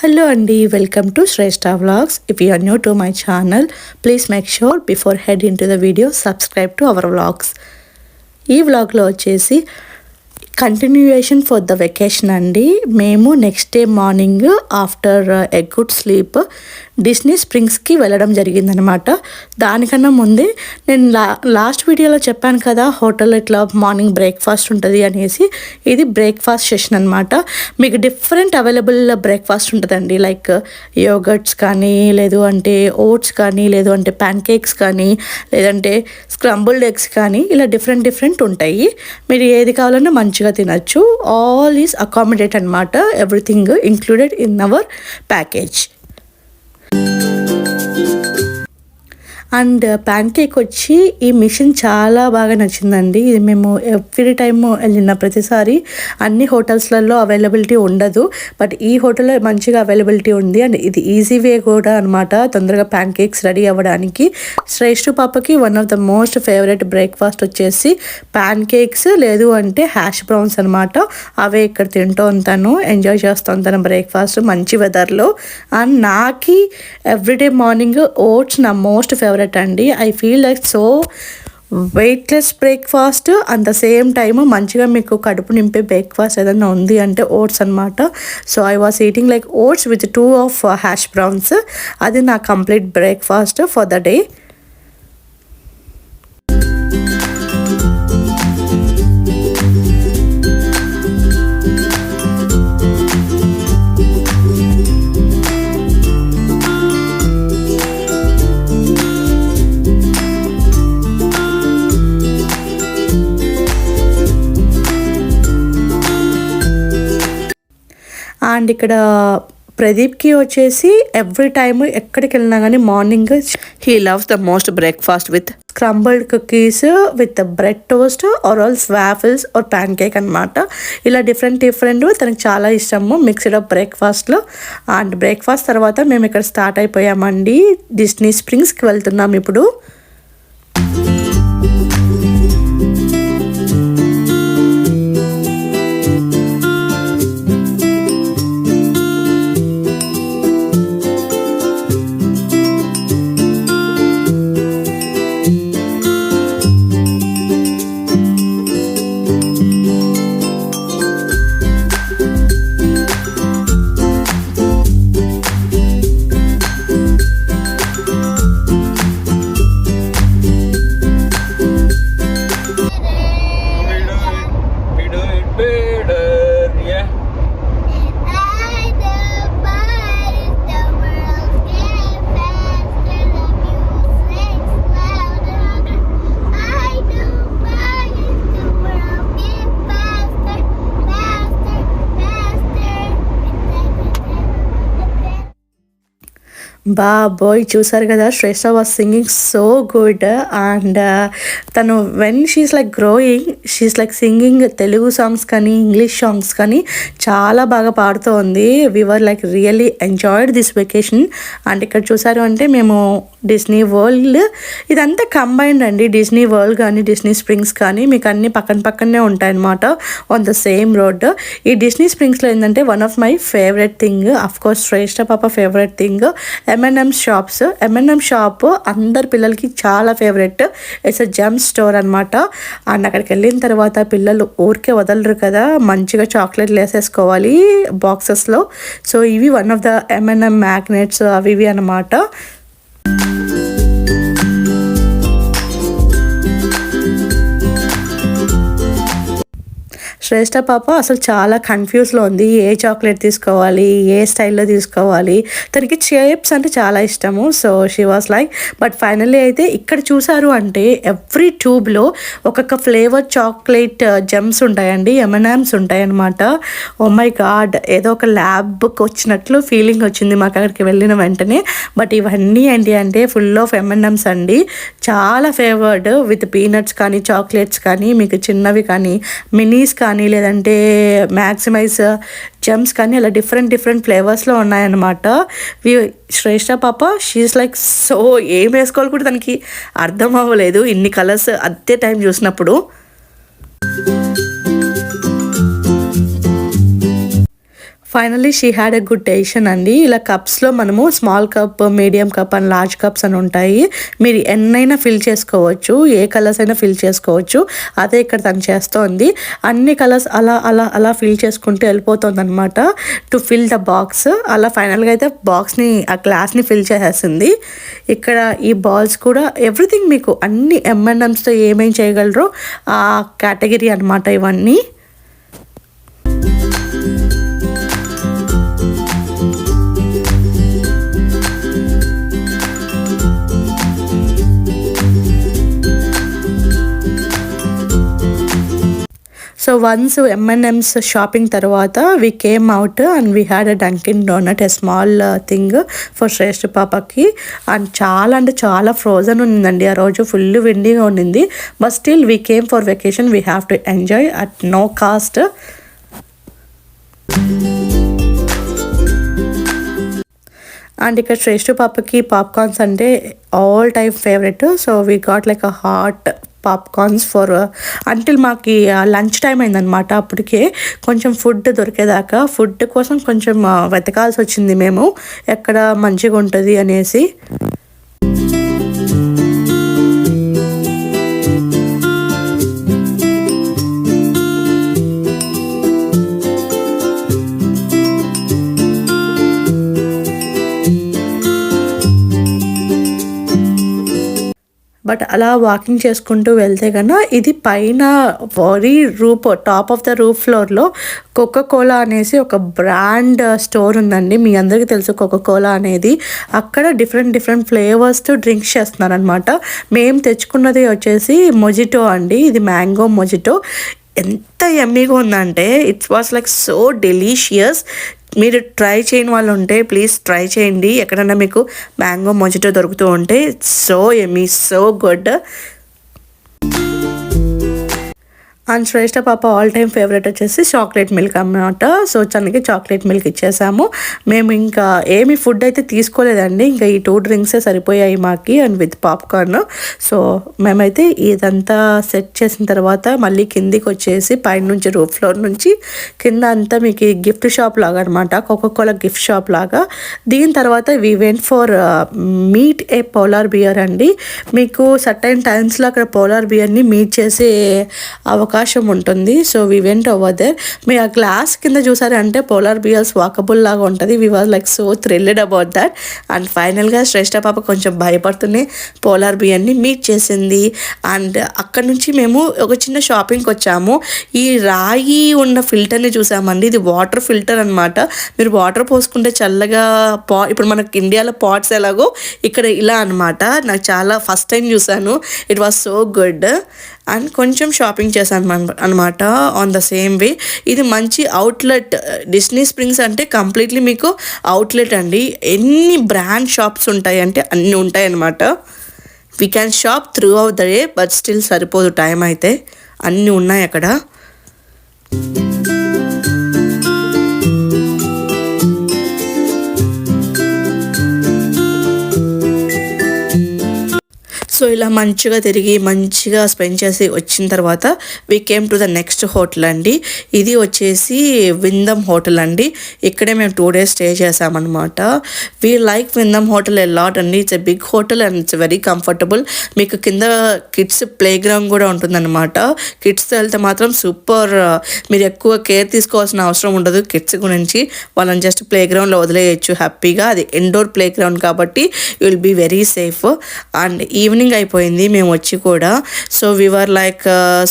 Hello Andy, welcome to Shrestha Vlogs. If you are new to my channel, please make sure before heading to the video, subscribe to our vlogs. ఈ వ్లాగ్లో వచ్చేసి continuation for the vacation అండి. మేము next day morning after a good sleep Disney స్ప్రింగ్స్కి వెళ్ళడం జరిగిందనమాట. దానికన్నా ముందే నేను లాస్ట్ వీడియోలో చెప్పాను కదా, హోటల్ ఇట్లా మార్నింగ్ బ్రేక్ఫాస్ట్ ఉంటుంది అనేసి. ఇది బ్రేక్ఫాస్ట్ సెషన్ అనమాట. మీకు డిఫరెంట్ అవైలబుల్ బ్రేక్ఫాస్ట్ ఉంటుందండి. లైక్ యోగర్ట్స్ కానీ, లేదు అంటే ఓట్స్ కానీ, లేదు అంటే ప్యాన్ కేక్స్ కానీ, లేదంటే స్క్రంబుల్డ్ ఎగ్స్ కానీ, ఇలా డిఫరెంట్ ఉంటాయి. మీరు ఏది కావాలన్నా మంచిగా తినచ్చు. ఆల్ ఈజ్ అకామిడేట్ అనమాట. Everything included in our package. And pan cake వచ్చి ఈ మిషన్ చాలా బాగా నచ్చిందండి. ఇది మేము ఎవ్రీ టైమ్ వెళ్ళిన ప్రతిసారి అన్ని హోటల్స్లలో అవైలబిలిటీ ఉండదు, బట్ ఈ హోటల్లో మంచిగా అవైలబిలిటీ ఉంది. అండ్ ఇది ఈజీ వే కూడా అనమాట, తొందరగా ప్యాన్ కేక్స్ రెడీ అవ్వడానికి. శ్రేష్ఠ పాపకి one of the most favourite breakfast వచ్చేసి ప్యాన్ కేక్స్, లేదు అంటే హ్యాష్ బ్రౌన్స్ అనమాట. అవే ఇక్కడ తింటూ ఉంటాను, ఎంజాయ్ చేస్తూ ఉంటాను బ్రేక్ఫాస్ట్ మంచి వెదర్లో. అండ్ నాకి ఎవ్రీడే మార్నింగ్ ఓట్స్ నా మోస్ట్ ఫేవరెట్ అండి. I feel like so weightless breakfast, at the same time మంచిగా మీకు కడుపు నింపే బ్రేక్ఫాస్ట్ ఏదైనా ఉంది అంటే ఓట్స్ అనమాట. So I was eating like oats with 2 of hash browns. అది నా complete breakfast for the day. And ఇక్కడ ప్రదీప్కి వచ్చేసి ఎవ్రీ టైమ్ ఎక్కడికి వెళ్ళినా కానీ morning he loves the most breakfast with scrambled cookies with bread toast or also waffles or pancake అనమాట. ఇలా డిఫరెంట్ తనకు చాలా ఇష్టము మిక్స్డ్ అప్ బ్రేక్ఫాస్ట్లో. అండ్ బ్రేక్ఫాస్ట్ తర్వాత మేము ఇక్కడ స్టార్ట్ అయిపోయామండి. డిస్నీ స్ప్రింగ్స్కి వెళ్తున్నాం ఇప్పుడు. బాబోయ్, చూసారు కదా, Shreshtha was singing so good. And తను when she's like growing, she's like singing Telugu songs కానీ ఇంగ్లీష్ సాంగ్స్ కానీ చాలా బాగా పాడుతూ ఉంది. We were like really enjoyed this vacation. And ఇక్కడ చూసారు అంటే మేము డిస్నీ వరల్డ్, ఇదంతా కంబైన్డ్ అండి. డిస్నీ వరల్డ్ కానీ డిస్నీ స్ప్రింగ్స్ కానీ మీకు అన్ని పక్కనే ఉంటాయన్నమాట ఆన్ ద సేమ్ రోడ్. ఈ డిస్నీ స్ప్రింగ్స్లో ఏంటంటే one of my favourite thing, of course శ్రేష్ఠ పాప favourite thing, M&M shops. M&M shop అందరి పిల్లలకి చాలా favourite. It's a gem store అనమాట. అండ్ అక్కడికి వెళ్ళిన తర్వాత పిల్లలు ఊరికే వదలరు కదా, మంచిగా చాక్లెట్లు వేసేసుకోవాలి బాక్సెస్లో. సో ఇవి one of the M&M magnets అవి ఇవి అనమాట. శ్రేష్ఠ పాప అసలు చాలా కన్ఫ్యూజ్లో ఉంది. ఏ చాక్లెట్ తీసుకోవాలి, ఏ స్టైల్లో తీసుకోవాలి. తనకి షేప్స్ అంటే చాలా ఇష్టము. So she was like, but finally అయితే ఇక్కడ చూసారు అంటే ఎవ్రీ ట్యూబ్లో ఒక్కొక్క ఫ్లేవర్ చాక్లెట్ జెమ్స్ ఉంటాయండి, M&Ms ఉంటాయి అనమాట. ఓ మై గాడ్, ఏదో ఒక ల్యాబ్కి వచ్చినట్లు ఫీలింగ్ వచ్చింది మాకు అక్కడికి వెళ్ళిన వెంటనే. బట్ ఇవన్నీ ఏంటి అంటే ఫుల్ ఆఫ్ M&Ms అండి. చాలా ఫేవర్డ్ విత్ పీనట్స్ కానీ, చాక్లెట్స్ కానీ, మీకు చిన్నవి కానీ, మినీస్ కానీ, లేదంటే మ్యాక్సిమైజ్ జెమ్స్ కానీ, అలా డిఫరెంట్ ఫ్లేవర్స్లో ఉన్నాయన్నమాట. శ్రేష్ఠ పాప షీఈస్ లైక్ సో ఏం వేసుకోవాలి కూడా తనకి అర్థం అవ్వలేదు ఇన్ని కలర్స్ అదే టైం చూసినప్పుడు. Finally she had a good decision అండి. ఇలా కప్స్లో మనము small cup, medium cup and large cups అని ఉంటాయి. మీరు ఎన్నైనా ఫిల్ చేసుకోవచ్చు, ఏ కలర్స్ అయినా ఫిల్ చేసుకోవచ్చు. అదే ఇక్కడ తను చేస్తోంది. అన్ని కలర్స్ అలా ఫిల్ చేసుకుంటూ వెళ్ళిపోతుంది అనమాట టు ఫిల్ ద బాక్స్. అలా ఫైనల్గా అయితే బాక్స్ని, ఆ గ్లాస్ని ఫిల్ చేసేస్తుంది. ఇక్కడ ఈ బాల్స్ కూడా ఎవ్రీథింగ్ మీకు అన్ని M&Msతో ఏమేం చేయగలరో ఆ కేటగిరీ అనమాట ఇవన్నీ. సో వన్స్ M&Ms షాపింగ్ తర్వాత we came out and we had a Dunkin donut, a small thing for Shreshtha పాపకి. అండ్ చాలా అంటే చాలా ఫ్రోజన్ ఉండిందండి ఆ రోజు, ఫుల్ విండీగా ఉండింది. But still we came for vacation, we have to enjoy at no cost. And ఇక్కడ శ్రేష్ఠ పాపకి పాప్కార్న్స్ అంటే all time favourite. So we got like a hot popcorns for until మాకు లంచ్ టైం అయిందనమాట. అప్పటికే కొంచెం ఫుడ్ దొరికేదాకా ఫుడ్ కోసం కొంచెం వెతకాల్సి వచ్చింది మేము, ఎక్కడ మంచిగా ఉంటుంది అనేసి. బట్ అలా వాకింగ్ చేసుకుంటూ వెళ్తే కన్నా ఇది పైన very top of the roof ఫ్లోర్లో కోకోకోలా అనేసి ఒక బ్రాండ్ స్టోర్ ఉందండి. మీ అందరికీ తెలుసు కోకోకోలా అనేది. అక్కడ డిఫరెంట్ ఫ్లేవర్స్తో డ్రింక్స్ చేస్తున్నారనమాట. మేము తెచ్చుకున్నది వచ్చేసి మొజిటో అండి. ఇది మ్యాంగో మొజిటో. ఎంత యమ్మీగా ఉందంటే it's was like so delicious. మీరు ట్రై చేయని వాళ్ళు ఉంటే ప్లీజ్ ట్రై చేయండి. ఎక్కడన్నా మీకు మ్యాంగో మొజిటో దొరుకుతూ ఉంటే so yummy, so good. And Shreshtha పాప ఆల్ టైమ్ ఫేవరెట్ వచ్చేసి చాక్లెట్ మిల్క్ అన్నమాట. సో తనకి చాక్లెట్ మిల్క్ ఇచ్చేసాము. మేము ఇంకా ఏమి ఫుడ్ అయితే తీసుకోలేదండి, ఇంకా ఈ 2 డ్రింక్సే సరిపోయాయి మాకి అండ్ విత్ పాప్కార్న్. సో మేమైతే ఇదంతా సెట్ చేసిన తర్వాత మళ్ళీ కిందికి వచ్చేసి పైన నుంచి రూఫ్ ఫ్లోర్ నుంచి కింద అంతా మీకు గిఫ్ట్ షాప్ లాగా అనమాట, కోకోకోలా గిఫ్ట్ షాప్ లాగా. దీని తర్వాత we went for meet A polar beer అండి. మీకు సర్టైన్ టైమ్స్లో అక్కడ పోలార్ బియర్ని మీట్ చేసే అవకాశం ఉంటుంది. So we went over there. మీరు ఆ గ్లాస్ కింద చూసారంటే పోలార్ బియర్స్ వాకబుల్ లాగా ఉంటుంది. We was like so thrilled about that. And ఫైనల్గా శ్రేష్ఠ పాప కొంచెం భయపడుతూనే పోలార్ బియర్ని మీట్ చేసింది. అండ్ అక్కడ నుంచి మేము ఒక చిన్న షాపింగ్కి వచ్చాము. ఈ రాయి ఉన్న ఫిల్టర్ని చూసామండి. ఇది వాటర్ ఫిల్టర్ అనమాట. మీరు వాటర్ పోసుకుంటే చల్లగా ఇప్పుడు మనకి ఇండియాలో పాట్స్ ఎలాగో ఇక్కడ ఇలా అనమాట. నాకు చాలా ఫస్ట్ టైం చూసాను. It was so good. And కొంచెం షాపింగ్ చేశాను అనమాట ఆన్ ద సేమ్ వే. ఇది మంచి అవుట్లెట్. డిస్నీ స్ప్రింగ్స్ అంటే కంప్లీట్లీ మీకు అవుట్లెట్ అండి. ఎన్ని బ్రాండ్ షాప్స్ ఉంటాయి అంటే అన్నీ ఉంటాయి అన్నమాట. We can shop through out the day, but still సరిపోదు టైం అయితే. అన్నీ ఉన్నాయి అక్కడ. సో ఇలా మంచిగా తిరిగి మంచిగా స్పెండ్ చేసి వచ్చిన తర్వాత we came to the next hotel అండి. ఇది వచ్చేసి విందమ్ హోటల్ అండి. ఇక్కడే మేము 2 days స్టే చేసామన్నమాట. We like Wyndham hotel a lot అండి. It's a big hotel and it's very comfortable. మీకు కింద కిడ్స్ ప్లే గ్రౌండ్ కూడా ఉంటుందన్నమాట. కిడ్స్తో వెళ్తే మాత్రం సూపర్. మీరు ఎక్కువ కేర్ తీసుకోవాల్సిన అవసరం ఉండదు కిడ్స్ గురించి. వాళ్ళని జస్ట్ ప్లే గ్రౌండ్లో వదిలేయచ్చు హ్యాపీగా. అది ఇండోర్ ప్లే గ్రౌండ్ కాబట్టి you will be very safe. And evening evening అయిపోయింది మేము వచ్చి కూడా. So we are like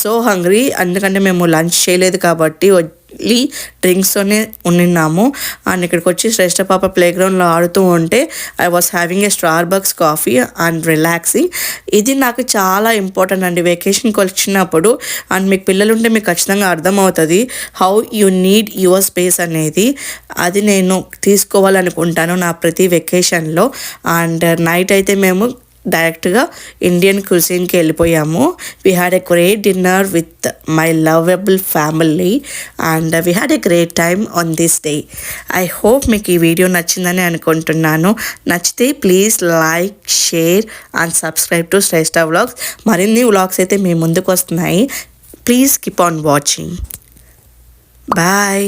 so hungry, ఎందుకంటే మేము లంచ్ చేయలేదు కాబట్టి ఓన్లీ డ్రింక్స్తోనే ఉన్నాము. అండ్ ఇక్కడికి వచ్చి శ్రేష్ఠ పాప ప్లే గ్రౌండ్లో ఆడుతూ ఉంటే I was having a Starbucks coffee and relaxing. ఇది నాకు చాలా ఇంపార్టెంట్ అండి వెకేషన్కి వచ్చినప్పుడు. అండ్ మీకు పిల్లలు ఉంటే మీకు ఖచ్చితంగా అర్థమవుతుంది how you need your space అనేది. అది నేను తీసుకోవాలనుకుంటాను నా ప్రతి వెకేషన్లో. అండ్ నైట్ అయితే మేము డైరెక్ట్గా ఇండియన్ క్యూజిన్కి వెళ్ళిపోయాము. We had a great dinner with my lovable family and we had a great time on this day. I hope మీకు ఈ వీడియో నచ్చిందని అనుకుంటున్నాను. నచ్చితే please like, share and subscribe to Shreshtha vlogs. మరిన్ని వ్లాగ్స్ అయితే మీ ముందుకు వస్తున్నాయి. Please keep on watching. Bye.